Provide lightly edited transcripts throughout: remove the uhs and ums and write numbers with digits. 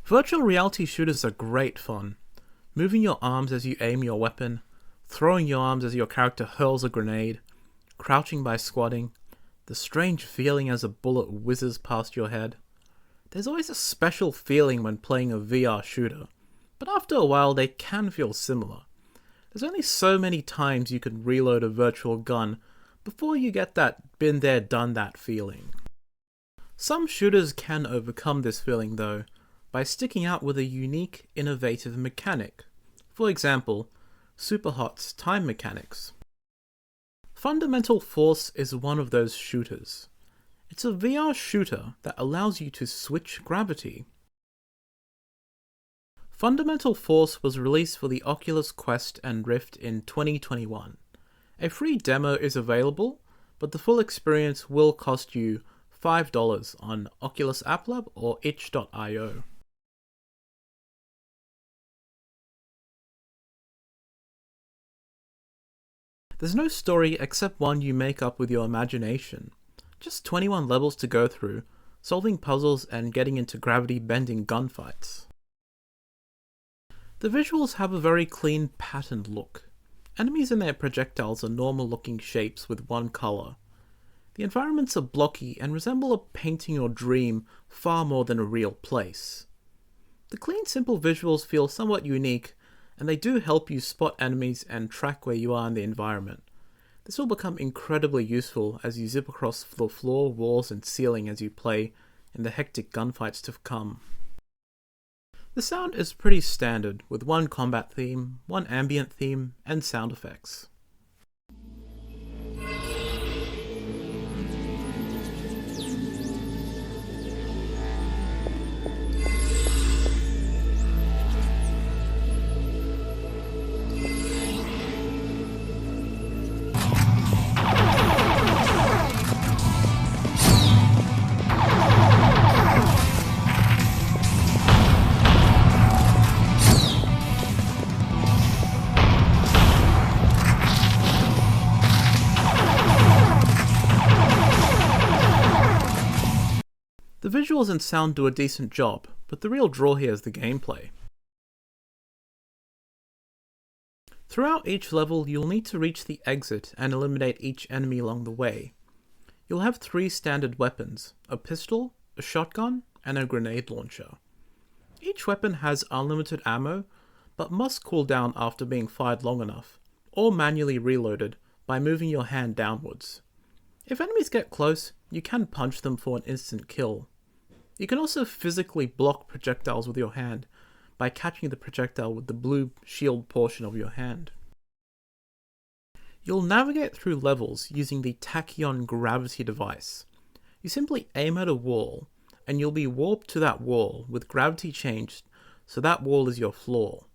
Virtual reality shooters are great fun. Moving your arms as you aim your weapon, throwing your arms as your character hurls a grenade, crouching by squatting, the strange feeling as a bullet whizzes past your head. There's always a special feeling when playing a VR shooter, but after a while they can feel similar. There's only so many times you can reload a virtual gun before you get that been there done that feeling. Some shooters can overcome this feeling though, by sticking out with a unique, innovative mechanic. For example, Superhot's time mechanics. Fundamental Force is one of those shooters. It's a VR shooter that allows you to switch gravity. Fundamental Force was released for the Oculus Quest and Rift in 2021. A free demo is available, but the full experience will cost you $5 on Oculus App Lab or itch.io. There's no story except one you make up with your imagination. Just 21 levels to go through, solving puzzles and getting into gravity-bending gunfights. The visuals have a very clean, patterned look. Enemies and their projectiles are normal-looking shapes with one colour. The environments are blocky and resemble a painting or dream far more than a real place. The clean, simple visuals feel somewhat unique, and they do help you spot enemies and track where you are in the environment. This will become incredibly useful as you zip across the floor, walls and ceiling as you play in the hectic gunfights to come. The sound is pretty standard, with one combat theme, one ambient theme, and sound effects. The visuals and sound do a decent job, but the real draw here is the gameplay. Throughout each level, you'll need to reach the exit and eliminate each enemy along the way. You'll have 3 standard weapons: a pistol, a shotgun, and a grenade launcher. Each weapon has unlimited ammo, but must cool down after being fired long enough, or manually reloaded by moving your hand downwards. If enemies get close, you can punch them for an instant kill. You can also physically block projectiles with your hand by catching the projectile with the blue shield portion of your hand. You'll navigate through levels using the Tachyon gravity device. You simply aim at a wall, and you'll be warped to that wall with gravity changed so that wall is your floor.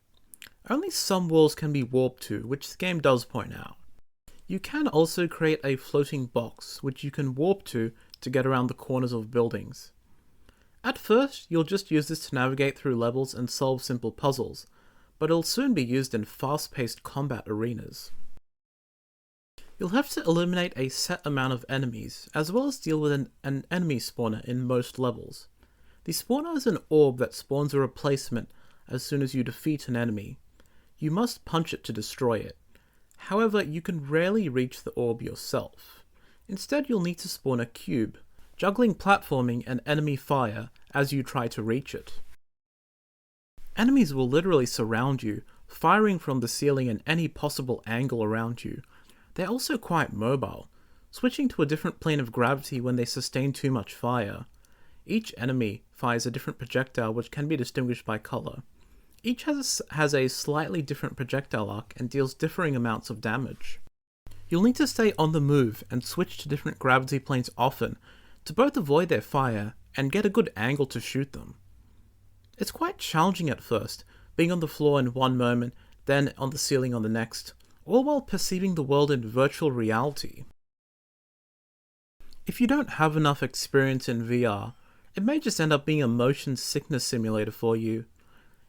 Only some walls can be warped to, which the game does point out. You can also create a floating box, which you can warp to get around the corners of buildings. At first, you'll just use this to navigate through levels and solve simple puzzles, but it'll soon be used in fast-paced combat arenas. You'll have to eliminate a set amount of enemies, as well as deal with an enemy spawner in most levels. The spawner is an orb that spawns a replacement as soon as you defeat an enemy. You must punch it to destroy it. However, you can rarely reach the orb yourself. Instead, you'll need to spawn a cube, juggling platforming and enemy fire as you try to reach it. Enemies will literally surround you, firing from the ceiling in any possible angle around you. They're also quite mobile, switching to a different plane of gravity when they sustain too much fire. Each enemy fires a different projectile which can be distinguished by colour. Each has a slightly different projectile arc and deals differing amounts of damage. You'll need to stay on the move and switch to different gravity planes often to both avoid their fire and get a good angle to shoot them. It's quite challenging at first, being on the floor in one moment, then on the ceiling on the next, all while perceiving the world in virtual reality. If you don't have enough experience in VR, it may just end up being a motion sickness simulator for you.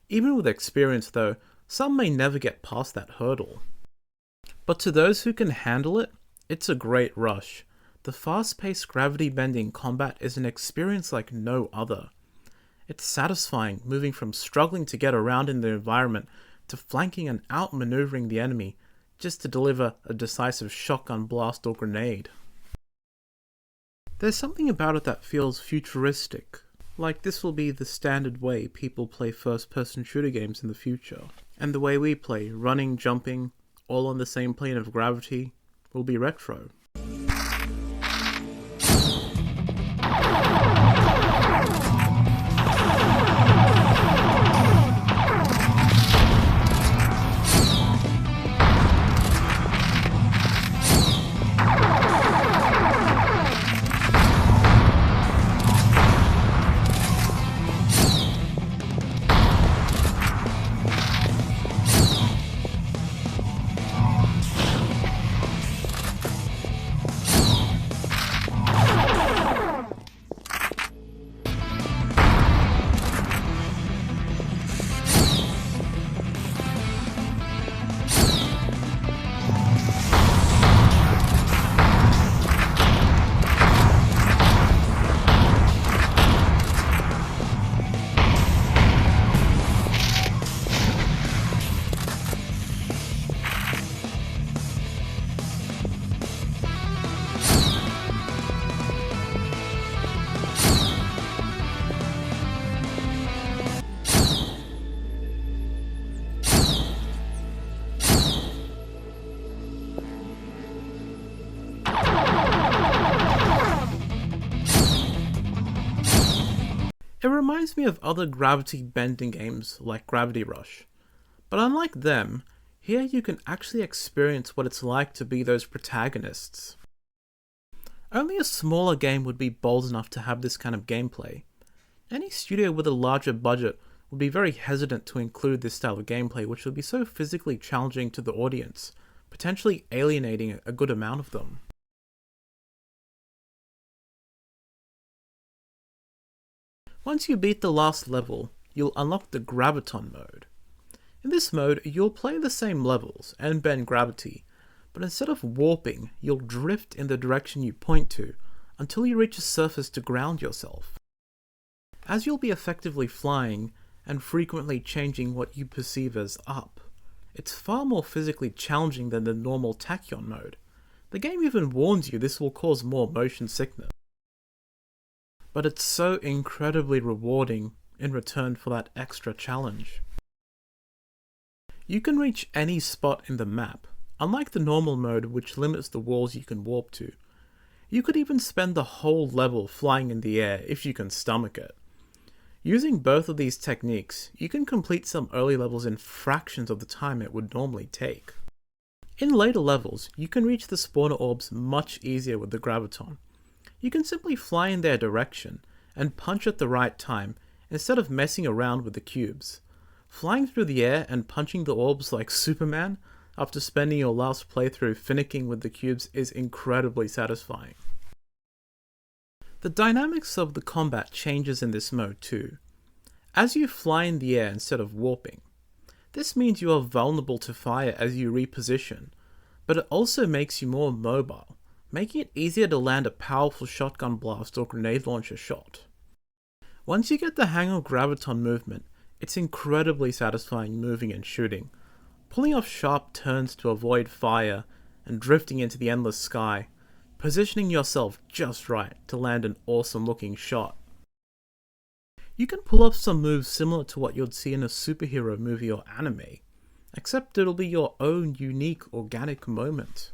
Even with experience though, some may never get past that hurdle. But to those who can handle it, it's a great rush. The fast-paced gravity-bending combat is an experience like no other. It's satisfying moving from struggling to get around in the environment to flanking and outmaneuvering the enemy just to deliver a decisive shotgun blast or grenade. There's something about it that feels futuristic, like this will be the standard way people play first-person shooter games in the future, and the way we play, running, jumping, all on the same plane of gravity, will be retro. It reminds me of other gravity bending games like Gravity Rush, but unlike them, here you can actually experience what it's like to be those protagonists. Only a smaller game would be bold enough to have this kind of gameplay. Any studio with a larger budget would be very hesitant to include this style of gameplay, which would be so physically challenging to the audience, potentially alienating a good amount of them. Once you beat the last level, you'll unlock the Graviton Mode. In this mode, you'll play the same levels and bend gravity, but instead of warping, you'll drift in the direction you point to until you reach a surface to ground yourself. As you'll be effectively flying and frequently changing what you perceive as up, it's far more physically challenging than the normal Tachyon mode. The game even warns you this will cause more motion sickness. But it's so incredibly rewarding in return for that extra challenge. You can reach any spot in the map, unlike the normal mode which limits the walls you can warp to. You could even spend the whole level flying in the air if you can stomach it. Using both of these techniques, you can complete some early levels in fractions of the time it would normally take. In later levels, you can reach the spawner orbs much easier with the Graviton. You can simply fly in their direction and punch at the right time instead of messing around with the cubes. Flying through the air and punching the orbs like Superman after spending your last playthrough finicking with the cubes is incredibly satisfying. The dynamics of the combat changes in this mode too. As you fly in the air instead of warping, this means you are vulnerable to fire as you reposition, but it also makes you more mobile, making it easier to land a powerful shotgun blast or grenade launcher shot. Once you get the hang of Graviton movement, it's incredibly satisfying moving and shooting, pulling off sharp turns to avoid fire and drifting into the endless sky, positioning yourself just right to land an awesome looking shot. You can pull off some moves similar to what you'd see in a superhero movie or anime, except it'll be your own unique organic moment.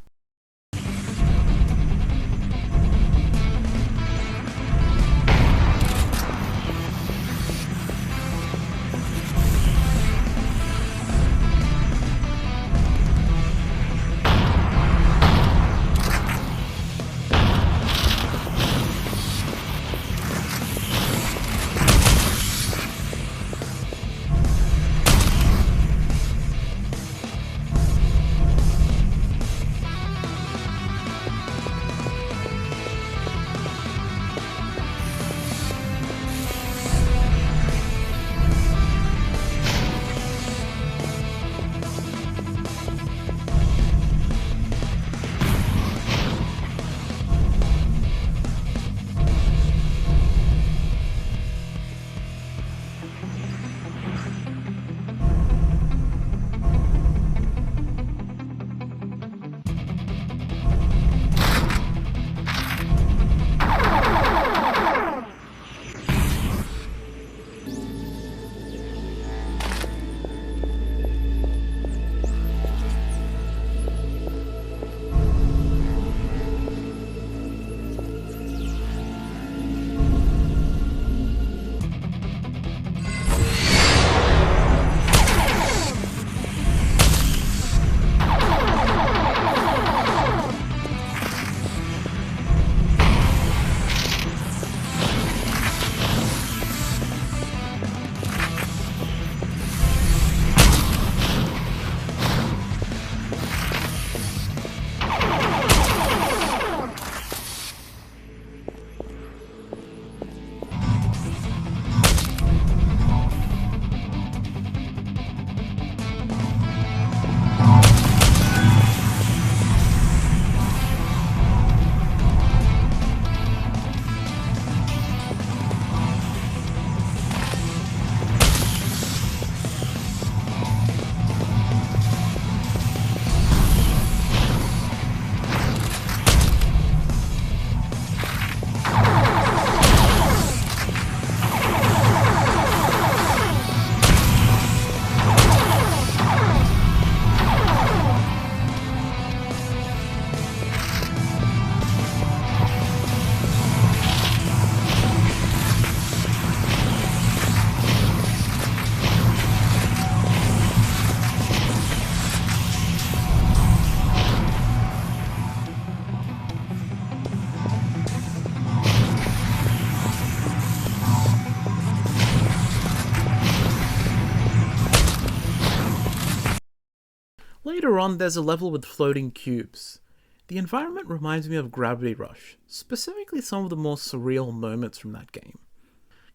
Later on, there's a level with floating cubes. The environment reminds me of Gravity Rush, specifically some of the more surreal moments from that game.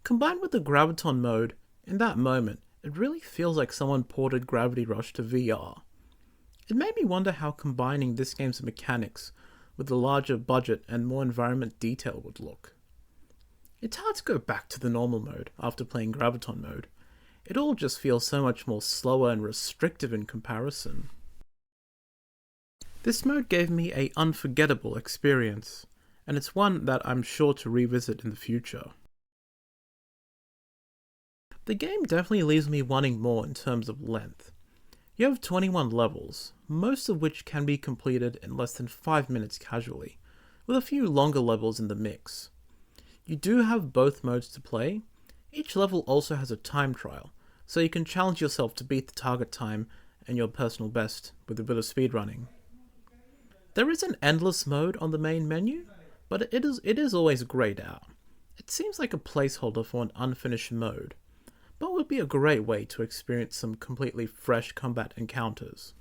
Combined with the Graviton Mode, in that moment, it really feels like someone ported Gravity Rush to VR. It made me wonder how combining this game's mechanics with the larger budget and more environment detail would look. It's hard to go back to the normal mode after playing Graviton Mode. It all just feels so much more slower and restrictive in comparison. This mode gave me an unforgettable experience, and it's one that I'm sure to revisit in the future. The game definitely leaves me wanting more in terms of length. You have 21 levels, most of which can be completed in less than 5 minutes casually, with a few longer levels in the mix. You do have both modes to play. Each level also has a time trial, so you can challenge yourself to beat the target time and your personal best with a bit of speedrunning. There is an endless mode on the main menu, but it is always grayed out. It seems like a placeholder for an unfinished mode, but would be a great way to experience some completely fresh combat encounters.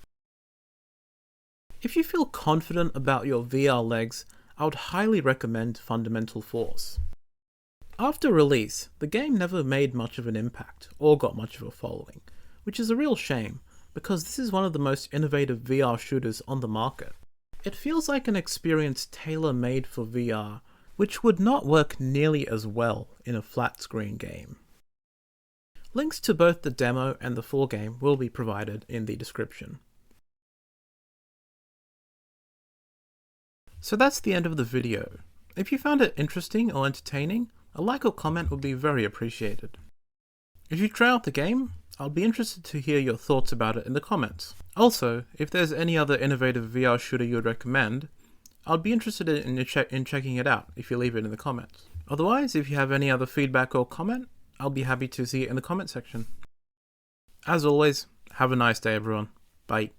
If you feel confident about your VR legs, I would highly recommend Fundamental Force. After release, the game never made much of an impact, or got much of a following, which is a real shame, because this is one of the most innovative VR shooters on the market. It feels like an experience tailor-made for VR, which would not work nearly as well in a flat-screen game. Links to both the demo and the full game will be provided in the description. So that's the end of the video. If you found it interesting or entertaining, a like or comment would be very appreciated. If you try out the game, I'll be interested to hear your thoughts about it in the comments. Also, if there's any other innovative VR shooter you would recommend, I'd be interested in checking it out if you leave it in the comments. Otherwise, if you have any other feedback or comment, I'll be happy to see it in the comment section. As always, have a nice day everyone. Bye.